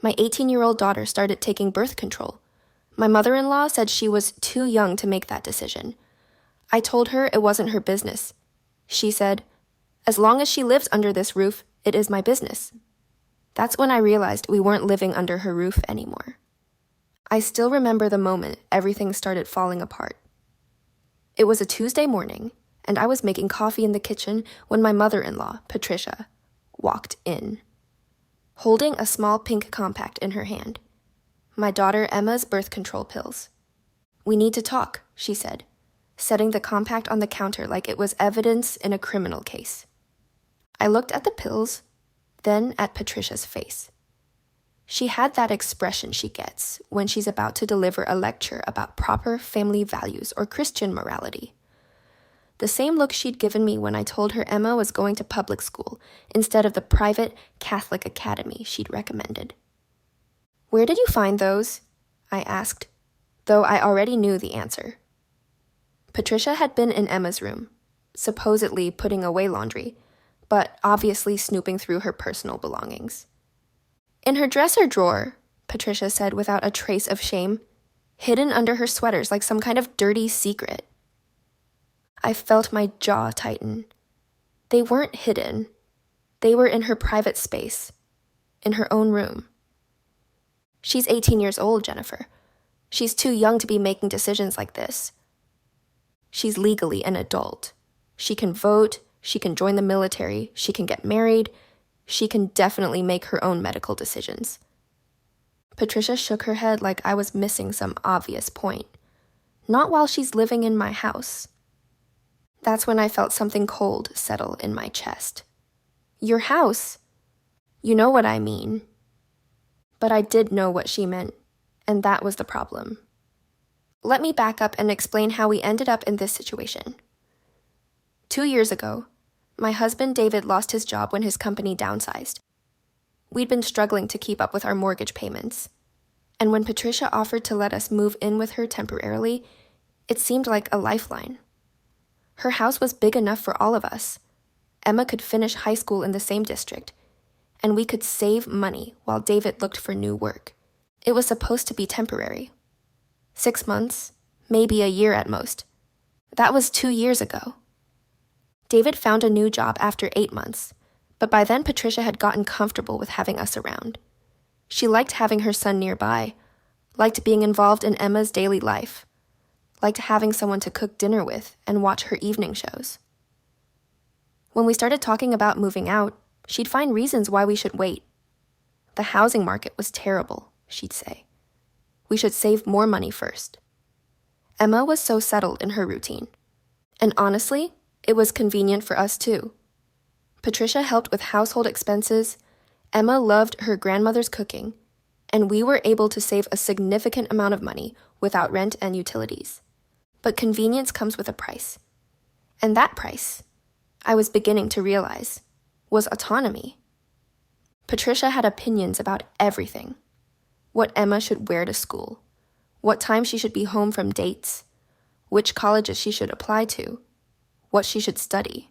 My 18-year-old daughter started taking birth control. My mother-in-law said she was too young to make that decision. I told her it wasn't her business. She said, "As long as she lives under this roof, it is my business." That's when I realized we weren't living under her roof anymore. I still remember the moment everything started falling apart. It was a Tuesday morning, and I was making coffee in the kitchen when my mother-in-law, Patricia, walked in, holding a small pink compact in her hand. My daughter Emma's birth control pills. "We need to talk," she said, setting the compact on the counter like it was evidence in a criminal case. I looked at the pills, then at Patricia's face. She had that expression she gets when she's about to deliver a lecture about proper family values or Christian morality. The same look she'd given me when I told her Emma was going to public school instead of the private Catholic academy she'd recommended. "Where did you find those?" I asked, though I already knew the answer. Patricia had been in Emma's room, supposedly putting away laundry, but obviously snooping through her personal belongings. "In her dresser drawer," Patricia said without a trace of shame, hidden under her sweaters like some kind of dirty secret. I felt my jaw tighten. They weren't hidden. They were in her private space, in her own room. She's 18 years old, Jennifer. She's too young to be making decisions like this. She's legally an adult. She can vote, she can join the military, she can get married, she can definitely make her own medical decisions. Patricia shook her head like I was missing some obvious point. Not while she's living in my house. That's when I felt something cold settle in my chest. "Your house? You know what I mean." But I did know what she meant, and that was the problem. Let me back up and explain how we ended up in this situation. 2 years ago, my husband David lost his job when his company downsized. We'd been struggling to keep up with our mortgage payments, and when Patricia offered to let us move in with her temporarily, it seemed like a lifeline. Her house was big enough for all of us. Emma could finish high school in the same district, and we could save money while David looked for new work. It was supposed to be temporary. 6 months, maybe a year at most. That was 2 years ago. David found a new job after 8 months, but by then Patricia had gotten comfortable with having us around. She liked having her son nearby, liked being involved in Emma's daily life, liked having someone to cook dinner with and watch her evening shows. When we started talking about moving out, she'd find reasons why we should wait. The housing market was terrible, she'd say. We should save more money first. Emma was so settled in her routine. And honestly, it was convenient for us too. Patricia helped with household expenses, Emma loved her grandmother's cooking, and we were able to save a significant amount of money without rent and utilities. But convenience comes with a price. And that price, I was beginning to realize, was autonomy. Patricia had opinions about everything. What Emma should wear to school, what time she should be home from dates, which colleges she should apply to, what she should study.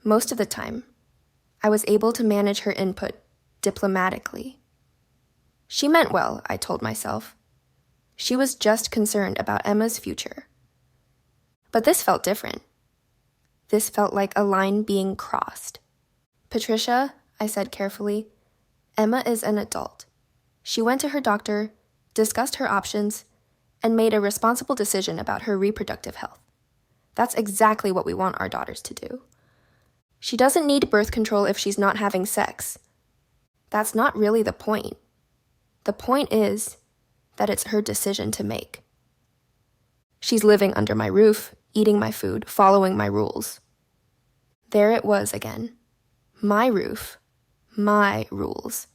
Most of the time, I was able to manage her input diplomatically. She meant well, I told myself. She was just concerned about Emma's future. But this felt different. This felt like a line being crossed. "Patricia," I said carefully, "Emma is an adult. She went to her doctor, discussed her options, and made a responsible decision about her reproductive health. That's exactly what we want our daughters to do. She doesn't need birth control if she's not having sex. That's not really the point. The point is that it's her decision to make. She's living under my roof, eating my food, following my rules." There it was again. My roof, my rules.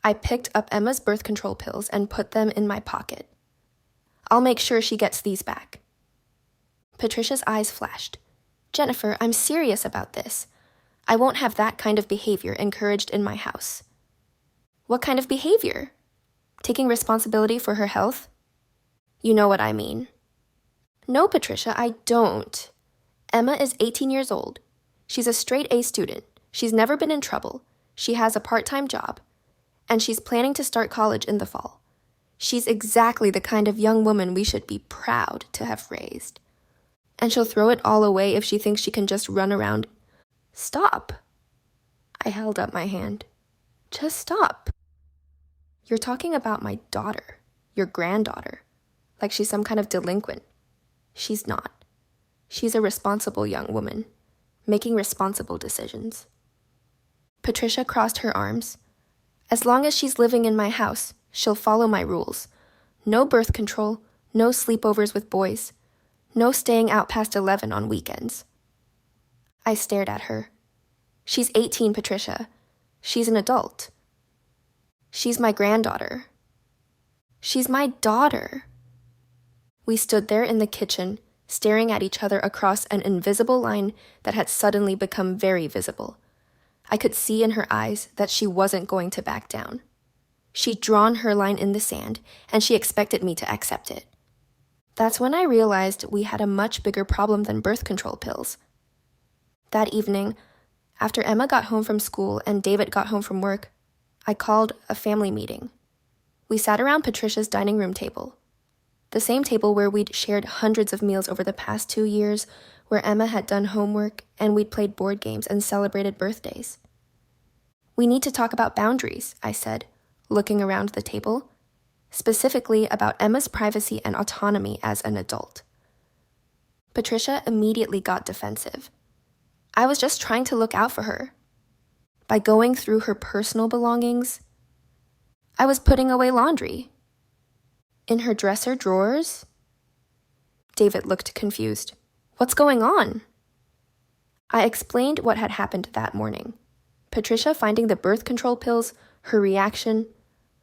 I picked up Emma's birth control pills and put them in my pocket. "I'll make sure she gets these back." Patricia's eyes flashed. "Jennifer, I'm serious about this. I won't have that kind of behavior encouraged in my house." "What kind of behavior? Taking responsibility for her health?" "You know what I mean." "No, Patricia, I don't. Emma is 18 years old. She's a straight A student. She's never been in trouble. She has a part-time job. and she's planning to start college in the fall. She's exactly the kind of young woman we should be proud to have raised. And she'll throw it all away if she thinks she can just run around. Stop. I held up my hand. Just stop. You're talking about my daughter, your granddaughter, like she's some kind of delinquent. She's not. She's a responsible young woman, making responsible decisions. Patricia crossed her arms. As long as she's living in my house, she'll follow my rules. No birth control, no sleepovers with boys, no staying out past 11 on weekends. I stared at her. She's 18, Patricia. She's an adult. She's my granddaughter. She's my daughter. We stood there in the kitchen, staring at each other across an invisible line that had suddenly become very visible. I could see in her eyes that she wasn't going to back down. She'd drawn her line in the sand, and she expected me to accept it. That's when I realized we had a much bigger problem than birth control pills. That evening, after Emma got home from school and David got home from work, I called a family meeting. We sat around Patricia's dining room table, the same table where we'd shared hundreds of meals over the past 2 years, where Emma had done homework and we'd played board games and celebrated birthdays. We need to talk about boundaries, I said, looking around the table, specifically about Emma's privacy and autonomy as an adult. Patricia immediately got defensive. I was just trying to look out for her. By going through her personal belongings, I was putting away laundry. In her dresser drawers? David looked confused. What's going on? I explained what had happened that morning. Patricia finding the birth control pills, her reaction,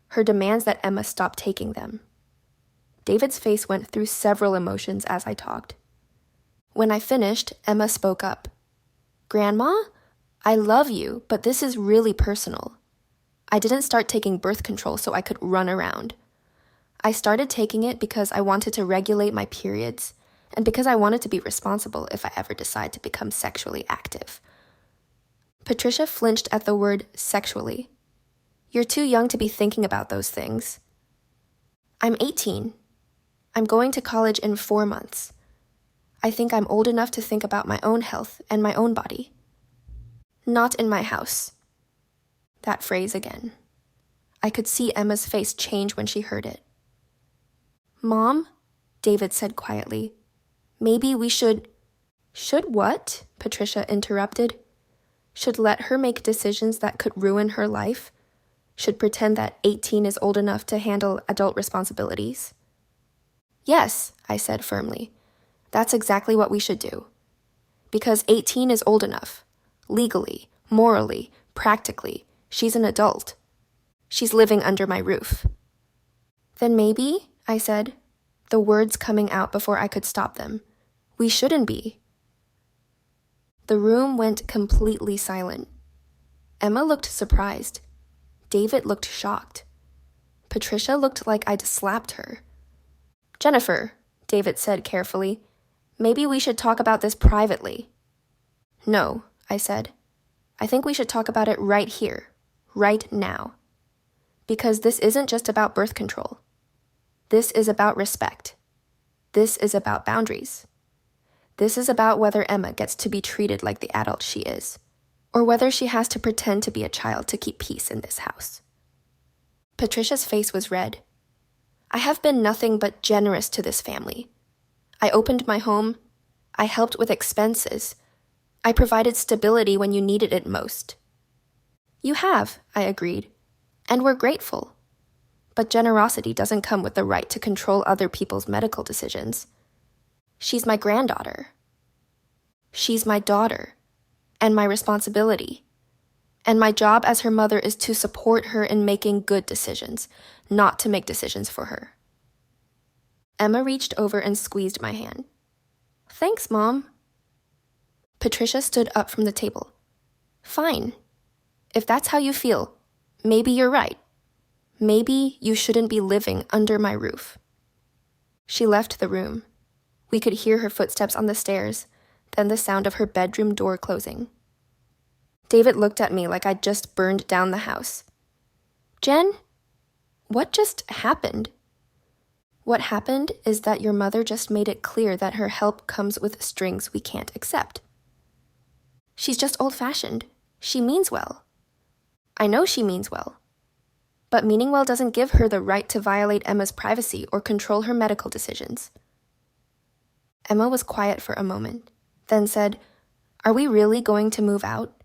her demands that Emma stop taking them. David's face went through several emotions as I talked. When I finished, Emma spoke up. Grandma, I love you, but this is really personal. I didn't start taking birth control so I could run around. I started taking it because I wanted to regulate my periods and because I wanted to be responsible if I ever decide to become sexually active. Patricia flinched at the word sexually. You're too young to be thinking about those things. I'm 18. I'm going to college in 4 months. I think I'm old enough to think about my own health and my own body. Not in my house. That phrase again. I could see Emma's face change when she heard it. Mom, David said quietly, maybe we should... Should what? Patricia interrupted. Should let her make decisions that could ruin her life? Should pretend that 18 is old enough to handle adult responsibilities? Yes, I said firmly. That's exactly what we should do. Because 18 is old enough. Legally, morally, practically, she's an adult. She's living under my roof. Then maybe, I said, the words coming out before I could stop them, we shouldn't be. The room went completely silent. Emma looked surprised. David looked shocked. Patricia looked like I'd slapped her. Jennifer, David said carefully, maybe we should talk about this privately. No, I said. I think we should talk about it right here, right now. Because this isn't just about birth control. This is about respect. This is about boundaries. This is about whether Emma gets to be treated like the adult she is, or whether she has to pretend to be a child to keep peace in this house. Patricia's face was red. I have been nothing but generous to this family. I opened my home. I helped with expenses. I provided stability when you needed it most. You have, I agreed, and we're grateful. But generosity doesn't come with the right to control other people's medical decisions. She's my granddaughter. She's my daughter, and my responsibility. And my job as her mother is to support her in making good decisions, not to make decisions for her. Emma reached over and squeezed my hand. Thanks, Mom. Patricia stood up from the table. Fine. If that's how you feel, maybe you're right. Maybe you shouldn't be living under my roof. She left the room. We could hear her footsteps on the stairs, then the sound of her bedroom door closing. David looked at me like I'd just burned down the house. Jen, what just happened? What happened is that your mother just made it clear that her help comes with strings we can't accept. She's just old-fashioned. She means well. I know she means well. But meaning well doesn't give her the right to violate Emma's privacy or control her medical decisions. Emma was quiet for a moment, then said, "Are we really going to move out?"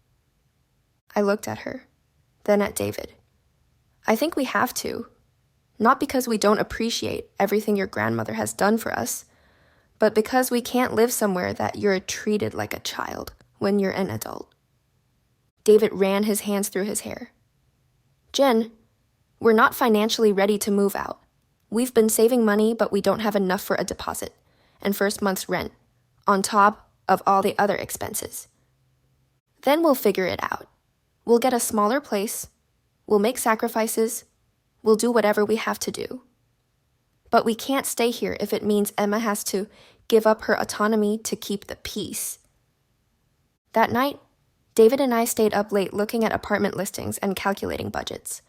I looked at her, then at David. "I think we have to. Not because we don't appreciate everything your grandmother has done for us, but because we can't live somewhere that you're treated like a child when you're an adult." David ran his hands through his hair. "Jen, we're not financially ready to move out. We've been saving money, but we don't have enough for a deposit and first month's rent, on top of all the other expenses. Then we'll figure it out. We'll get a smaller place. We'll make sacrifices. We'll do whatever we have to do. But we can't stay here if it means Emma has to give up her autonomy to keep the peace." That night, David and I stayed up late looking at apartment listings and calculating budgets.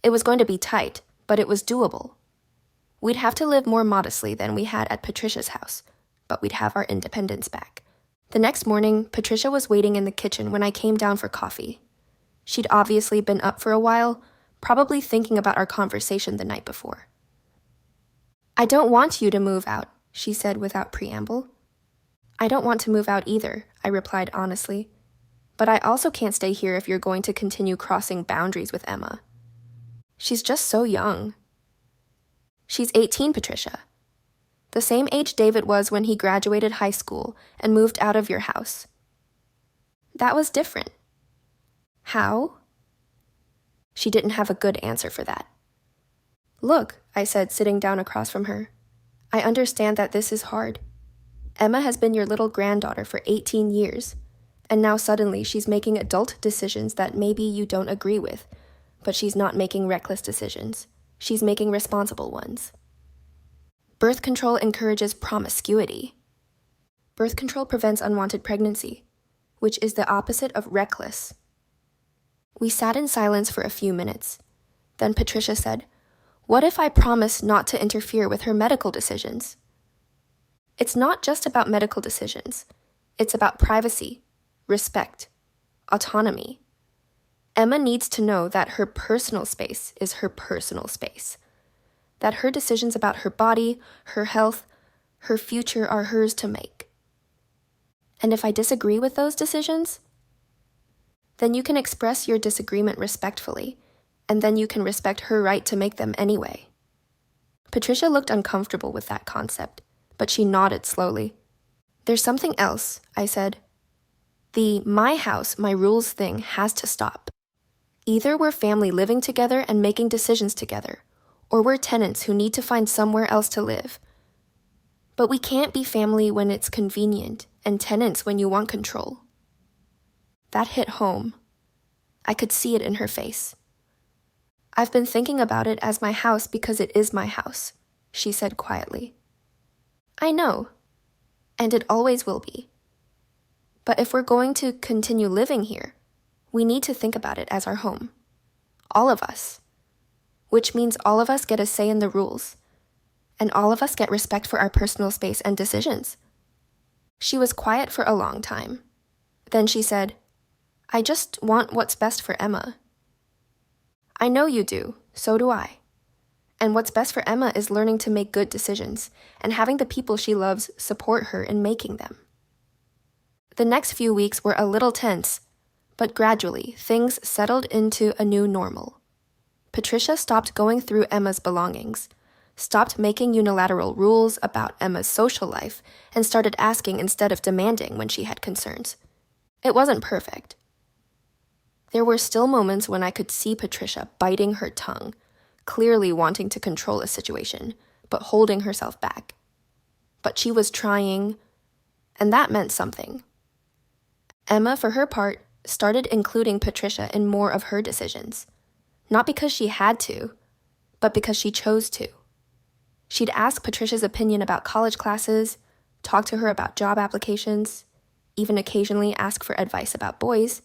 It was going to be tight, but it was doable. We'd have to live more modestly than we had at Patricia's house, but we'd have our independence back. The next morning, Patricia was waiting in the kitchen when I came down for coffee. She'd obviously been up for a while, probably thinking about our conversation the night before. "I don't want you to move out," she said without preamble. "I don't want to move out either," I replied honestly. "But I also can't stay here if you're going to continue crossing boundaries with Emma. She's just so young." "She's 18, Patricia. The same age David was when he graduated high school and moved out of your house." "That was different." "How?" She didn't have a good answer for that. "Look," I said, sitting down across from her. "I understand that this is hard. Emma has been your little granddaughter for 18 years, and now suddenly she's making adult decisions that maybe you don't agree with, but she's not making reckless decisions. She's making responsible ones. Birth control encourages promiscuity. Birth control prevents unwanted pregnancy, which is the opposite of reckless." We sat in silence for a few minutes. Then Patricia said, "What if I promise not to interfere with her medical decisions?" "It's not just about medical decisions. It's about privacy, respect, autonomy. Emma needs to know that her personal space is her personal space, that her decisions about her body, her health, her future are hers to make. And if I disagree with those decisions, then you can express your disagreement respectfully, and then you can respect her right to make them anyway." Patricia looked uncomfortable with that concept, but she nodded slowly. "There's something else," I said. "The my house, my rules thing has to stop. Either we're family living together and making decisions together, or we're tenants who need to find somewhere else to live. But we can't be family when it's convenient and tenants when you want control." That hit home. I could see it in her face. "I've been thinking about it as my house because it is my house," she said quietly. "I know, and it always will be. But if we're going to continue living here, we need to think about it as our home. All of us. Which means all of us get a say in the rules, and all of us get respect for our personal space and decisions." She was quiet for a long time. Then she said, "I just want what's best for Emma." "I know you do, so do I. And what's best for Emma is learning to make good decisions and having the people she loves support her in making them." The next few weeks were a little tense, but gradually things settled into a new normal. Patricia stopped going through Emma's belongings, stopped making unilateral rules about Emma's social life, and started asking instead of demanding when she had concerns. It wasn't perfect. There were still moments when I could see Patricia biting her tongue, clearly wanting to control a situation, but holding herself back. But she was trying, and that meant something. Emma, for her part, started including Patricia in more of her decisions, not because she had to, but because she chose to. She'd ask Patricia's opinion about college classes, talk to her about job applications, even occasionally ask for advice about boys.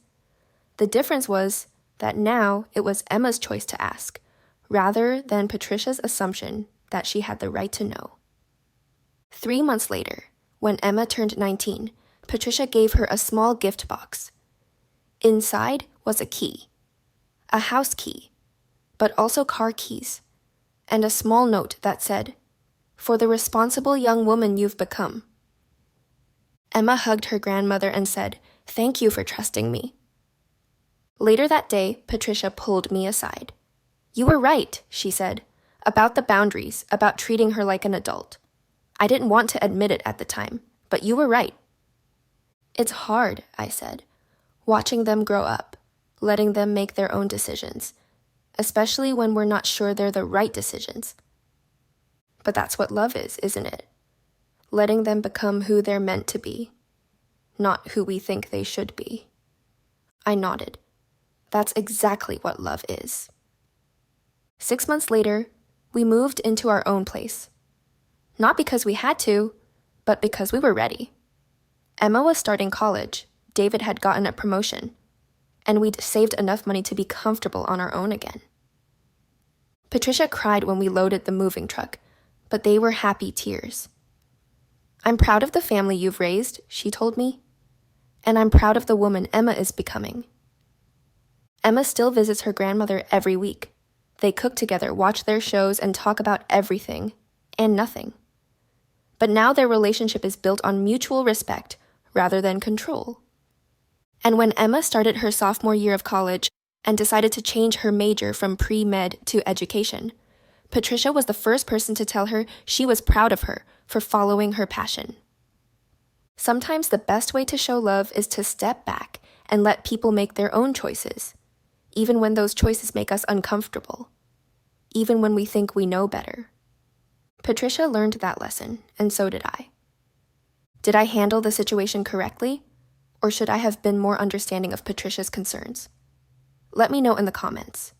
The difference was, that now it was Emma's choice to ask, rather than Patricia's assumption that she had the right to know. 3 months later, when Emma turned 19, Patricia gave her a small gift box. Inside was a key, a house key, but also car keys, and a small note that said, "For the responsible young woman you've become." Emma hugged her grandmother and said, "Thank you for trusting me." Later that day, Patricia pulled me aside. "You were right," she said, "about the boundaries, about treating her like an adult. I didn't want to admit it at the time, but you were right." "It's hard," I said, "watching them grow up, letting them make their own decisions, especially when we're not sure they're the right decisions." "But that's what love is, isn't it? Letting them become who they're meant to be, not who we think they should be." I nodded. That's exactly what love is. 6 months later, we moved into our own place. Not because we had to, but because we were ready. Emma was starting college, David had gotten a promotion, and we'd saved enough money to be comfortable on our own again. Patricia cried when we loaded the moving truck, but they were happy tears. "I'm proud of the family you've raised," she told me, "and I'm proud of the woman Emma is becoming." Emma still visits her grandmother every week. They cook together, watch their shows, and talk about everything and nothing. But now their relationship is built on mutual respect rather than control. And when Emma started her sophomore year of college and decided to change her major from pre-med to education, Patricia was the first person to tell her she was proud of her for following her passion. Sometimes the best way to show love is to step back and let people make their own choices, even when those choices make us uncomfortable, even when we think we know better. Patricia learned that lesson, and so did I. Did I handle the situation correctly, or should I have been more understanding of Patricia's concerns? Let me know in the comments.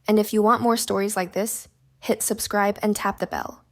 And if you want more stories like this, hit subscribe and tap the bell.